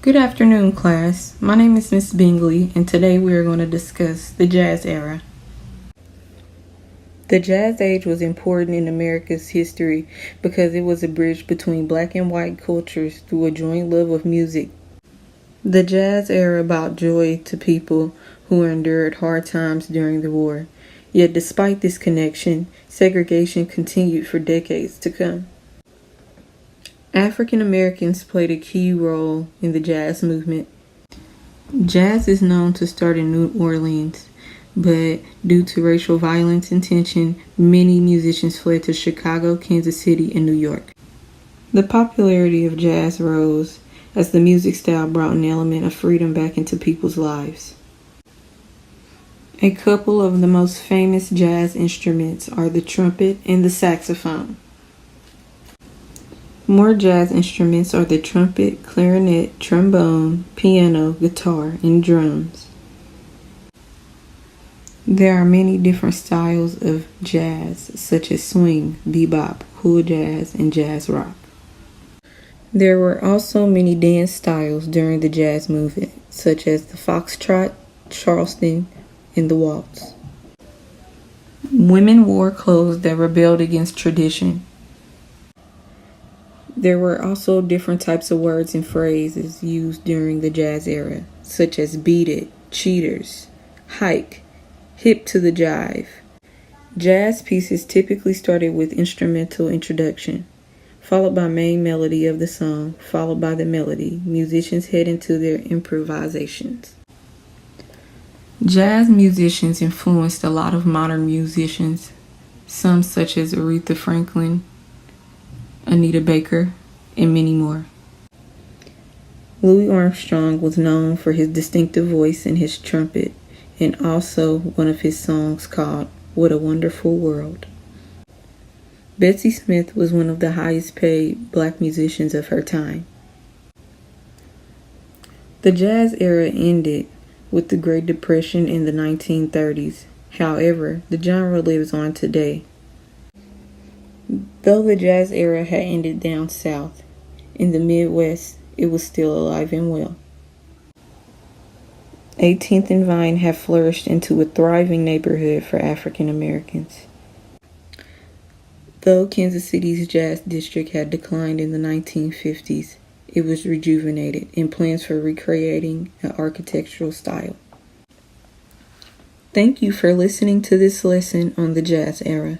Good afternoon, class. My name is Miss Bingley, and today we are going to discuss the jazz era. The jazz age was important in America's history because it was a bridge between black and white cultures through a joint love of music. The jazz era brought joy to people who endured hard times during the war. Yet despite this connection, segregation continued for decades to come. African Americans played a key role in the jazz movement. Jazz is known to start in New Orleans, but due to racial violence and tension, many musicians fled to Chicago, Kansas City, and New York. The popularity of jazz rose as the music style brought an element of freedom back into people's lives. A couple of the most famous jazz instruments are the trumpet and the saxophone. More jazz instruments are the trumpet, clarinet, trombone, piano, guitar, and drums. There are many different styles of jazz, such as swing, bebop, cool jazz, and jazz rock. There were also many dance styles during the jazz movement, such as the foxtrot, charleston, and the waltz. Women wore clothes that rebelled against tradition. There were also different types of words and phrases used during the jazz era, such as beat it, cheaters, hike, hip to the jive. Jazz pieces typically started with instrumental introduction, followed by main melody of the song, followed by the melody. Musicians head into their improvisations. Jazz musicians influenced a lot of modern musicians, some such as Aretha Franklin, Anita Baker, and many more. Louis Armstrong was known for his distinctive voice and his trumpet, and also one of his songs called What a Wonderful World. Bessie Smith was one of the highest paid black musicians of her time. The jazz era ended with the Great Depression in the 1930s. However, the genre lives on today. Though the jazz era had ended down south, in the Midwest, it was still alive and well. 18th and Vine have flourished into a thriving neighborhood for African Americans. Though Kansas City's jazz district had declined in the 1950s, it was rejuvenated in plans for recreating an architectural style. Thank you for listening to this lesson on the jazz era.